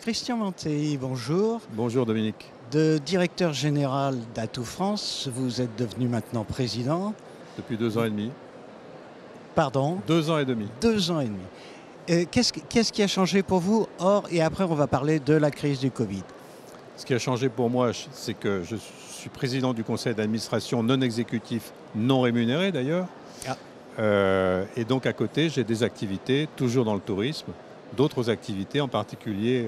Christian Mantéi, bonjour. Bonjour Dominique. De directeur général d'Atout France, vous êtes devenu maintenant président. Depuis 2 ans et demi. Pardon? 2 ans et demi. 2 ans et demi. Qu'est-ce qui a changé pour vous? Et après, on va parler de la crise du Covid. Ce qui a changé pour moi, c'est que je suis président du conseil d'administration non exécutif, non rémunéré d'ailleurs. Ah. Et donc à côté, j'ai des activités, toujours dans le tourisme, d'autres activités, en particulier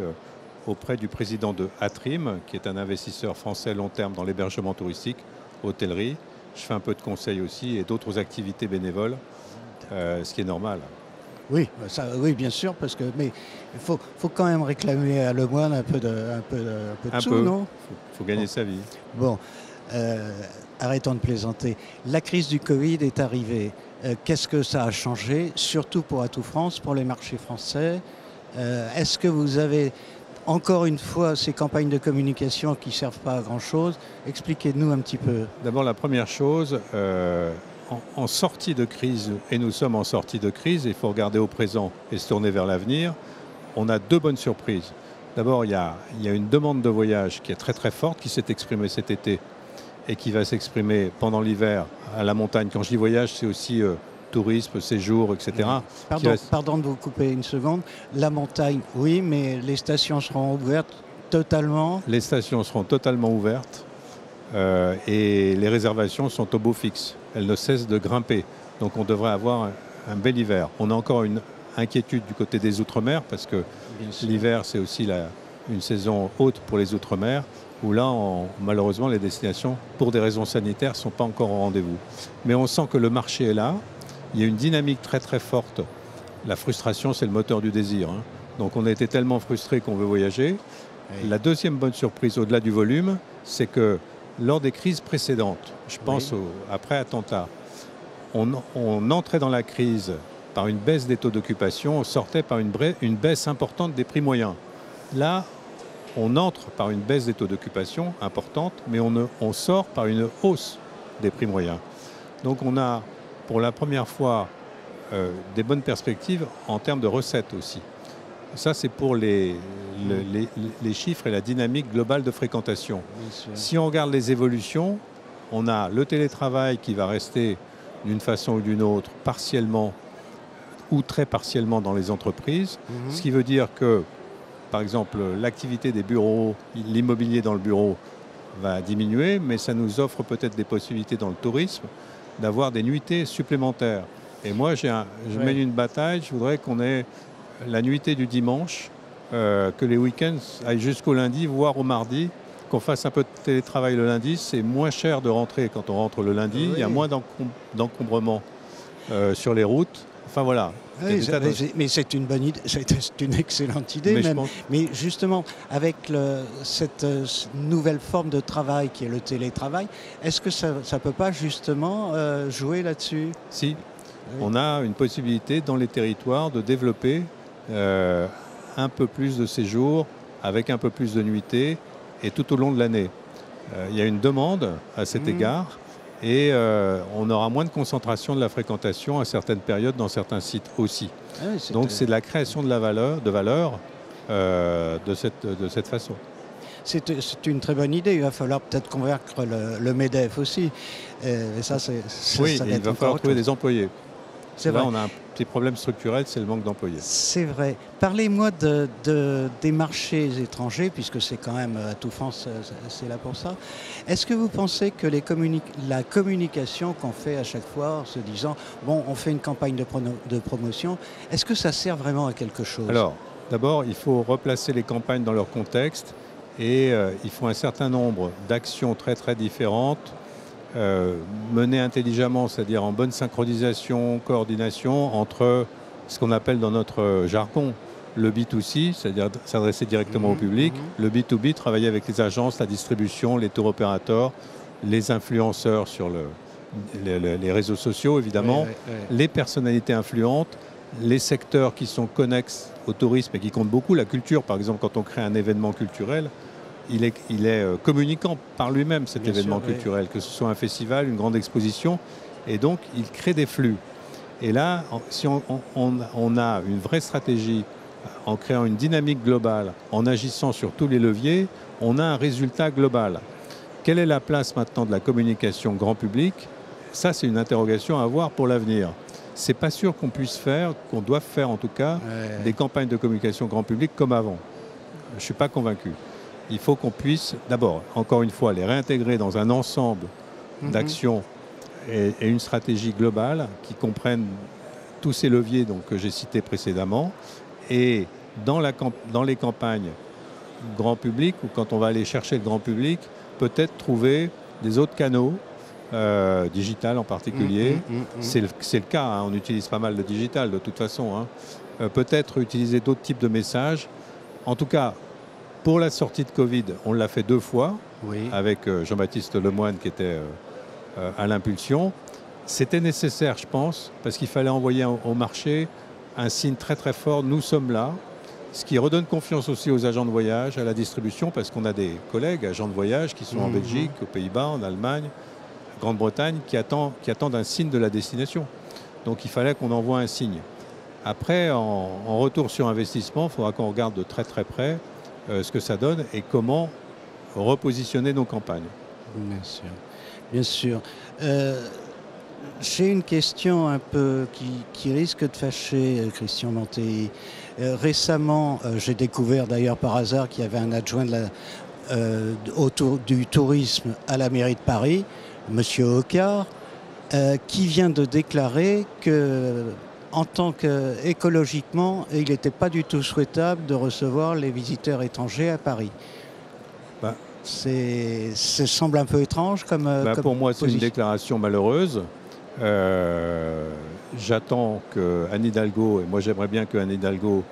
auprès du président de Atrim, qui est un investisseur français long terme dans l'hébergement touristique, hôtellerie. Je fais un peu de conseil aussi et d'autres activités bénévoles, ce qui est normal. Oui, oui, bien sûr, mais il faut quand même réclamer à Lemoine un peu de sous, non? Il faut gagner sa vie. Bon, arrêtons de plaisanter. La crise du Covid est arrivée. Qu'est-ce que ça a changé, surtout pour Atout France, pour les marchés français? Est-ce que vous avez, encore une fois, ces campagnes de communication qui ne servent pas à grand-chose? Expliquez-nous un petit peu. D'abord, la première chose, en sortie de crise, et nous sommes en sortie de crise, il faut regarder au présent et se tourner vers l'avenir, on a deux bonnes surprises. D'abord, il y a une demande de voyage qui est très très forte, qui s'est exprimée cet été et qui va s'exprimer pendant l'hiver à la montagne. Quand je dis voyage, c'est aussi tourisme, séjour, etc. Pardon de vous couper une seconde. La montagne, oui, mais les stations seront ouvertes totalement? Les stations seront totalement ouvertes et les réservations sont au beau fixe. Elles ne cessent de grimper. Donc on devrait avoir un bel hiver. On a encore une inquiétude du côté des Outre-mer parce que l'hiver, c'est aussi une saison haute pour les Outre-mer où là, malheureusement, les destinations, pour des raisons sanitaires, ne sont pas encore au rendez-vous. Mais on sent que le marché est là. Il y a une dynamique très très forte. La frustration, c'est le moteur du désir. Donc on a été tellement frustrés qu'on veut voyager. Oui. La deuxième bonne surprise, au-delà du volume, c'est que lors des crises précédentes, je pense après attentat, on entrait dans la crise par une baisse des taux d'occupation, on sortait par une baisse importante des prix moyens. Là, on entre par une baisse des taux d'occupation importante, mais on sort par une hausse des prix moyens. Donc on a, pour la première fois, des bonnes perspectives en termes de recettes aussi. Ça, c'est pour les chiffres et la dynamique globale de fréquentation. Si on regarde les évolutions, on a le télétravail qui va rester d'une façon ou d'une autre, partiellement ou très partiellement dans les entreprises, ce qui veut dire que, par exemple, l'activité des bureaux, l'immobilier dans le bureau va diminuer, mais ça nous offre peut-être des possibilités dans le tourisme d'avoir des nuitées supplémentaires. Et moi, je mène une bataille, je voudrais qu'on ait la nuitée du dimanche, que les week-ends aillent jusqu'au lundi, voire au mardi, qu'on fasse un peu de télétravail le lundi. C'est moins cher de rentrer quand on rentre le lundi, il y a moins d'encombrement sur les routes. Enfin voilà. Oui, mais c'est une bonne idée, c'est une excellente idée même. Mais justement, avec cette nouvelle forme de travail qui est le télétravail, est-ce que ça ne peut pas justement jouer là-dessus? Si, on a une possibilité dans les territoires de développer un peu plus de séjours avec un peu plus de nuitées et tout au long de l'année. Il y a une demande à cet égard. Et on aura moins de concentration de la fréquentation à certaines périodes dans certains sites aussi. Ah oui, donc c'est de la création de valeur de cette façon. C'est une très bonne idée. Il va falloir peut-être convaincre le MEDEF aussi. Et ça, oui, il va falloir trouver des employés. Là, on a un petit problème structurel, c'est le manque d'employés. C'est vrai. Parlez-moi des marchés étrangers, puisque c'est quand même Atout France, c'est là pour ça. Est-ce que vous pensez que la communication qu'on fait à chaque fois, en se disant, bon, on fait une campagne de promotion, est-ce que ça sert vraiment à quelque chose? Alors, d'abord, il faut replacer les campagnes dans leur contexte et il faut un certain nombre d'actions très très différentes, menées intelligemment, c'est-à-dire en bonne synchronisation, coordination entre ce qu'on appelle dans notre jargon le B2C, c'est-à-dire s'adresser directement au public, le B2B, travailler avec les agences, la distribution, les tour opérateurs, les influenceurs sur les réseaux sociaux évidemment, les personnalités influentes, les secteurs qui sont connexes au tourisme et qui comptent beaucoup, la culture par exemple, quand on crée un événement culturel, il est communicant par lui-même cet événement culturel, que ce soit un festival, une grande exposition, et donc il crée des flux. Et là, si on a une vraie stratégie en créant une dynamique globale, en agissant sur tous les leviers, on a un résultat global. Quelle est la place maintenant de la communication grand public? Ça, c'est une interrogation à avoir pour l'avenir. C'est pas sûr qu'on puisse faire, qu'on doive faire en tout cas, des campagnes de communication grand public comme avant. Je ne suis pas convaincu. Il faut qu'on puisse, d'abord, encore une fois, les réintégrer dans un ensemble d'actions et une stratégie globale qui comprennent tous ces leviers donc, que j'ai cités précédemment. Et dans les campagnes grand public, ou quand on va aller chercher le grand public, peut-être trouver des autres canaux, digital en particulier. C'est le cas, hein, on utilise pas mal de digital de toute façon. Hein. Peut-être utiliser d'autres types de messages. En tout cas, pour la sortie de Covid, on l'a fait 2 fois, avec Jean-Baptiste Lemoyne qui était à l'impulsion. C'était nécessaire, je pense, parce qu'il fallait envoyer au marché un signe très très fort, nous sommes là, ce qui redonne confiance aussi aux agents de voyage, à la distribution, parce qu'on a des collègues agents de voyage qui sont en Belgique, aux Pays-Bas, en Allemagne, Grande-Bretagne, qui attendent un signe de la destination. Donc il fallait qu'on envoie un signe. Après, en retour sur investissement, il faudra qu'on regarde de très très près ce que ça donne et comment repositionner nos campagnes. Bien sûr. Bien sûr. J'ai une question un peu qui risque de fâcher Christian Mantelli. Récemment, j'ai découvert d'ailleurs par hasard qu'il y avait un adjoint autour du tourisme à la mairie de Paris, M. Hocquart, qui vient de déclarer que, en tant qu'écologiquement, il n'était pas du tout souhaitable de recevoir les visiteurs étrangers à Paris. Ça semble un peu étrange comme pour moi, c'est une déclaration malheureuse. J'attends qu'Anne Hidalgo, et moi j'aimerais bien qu'Anne Hidalgo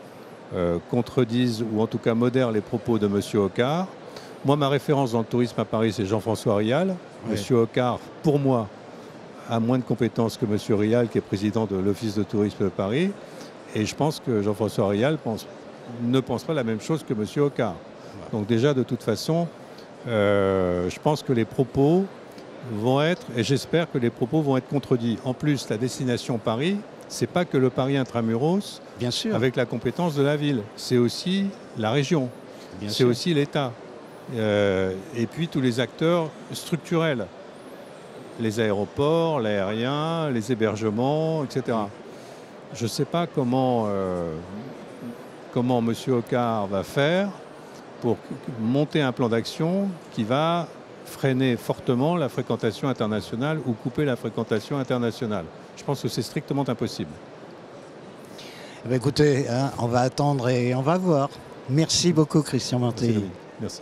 contredise ou en tout cas modère les propos de M. Hocquart. Moi, ma référence dans le tourisme à Paris, c'est Jean-François Rial. M. Hocquart, pour moi, a moins de compétences que M. Rial, qui est président de l'Office de tourisme de Paris. Et je pense que Jean-François Rial ne pense pas la même chose que M. Hocquart. Donc déjà, de toute façon, je pense que les propos vont être, et j'espère que les propos vont être contredits. En plus, la destination Paris, c'est pas que le Paris intramuros, bien sûr, avec la compétence de la ville. C'est aussi la région, c'est aussi l'État. Et puis tous les acteurs structurels, les aéroports, l'aérien, les hébergements, etc. Je ne sais pas comment M. Hocquart va faire pour monter un plan d'action qui va freiner fortement la fréquentation internationale ou couper la fréquentation internationale. Je pense que c'est strictement impossible. Eh bien, écoutez, hein, on va attendre et on va voir. Merci beaucoup, Christian Mantelli. Merci.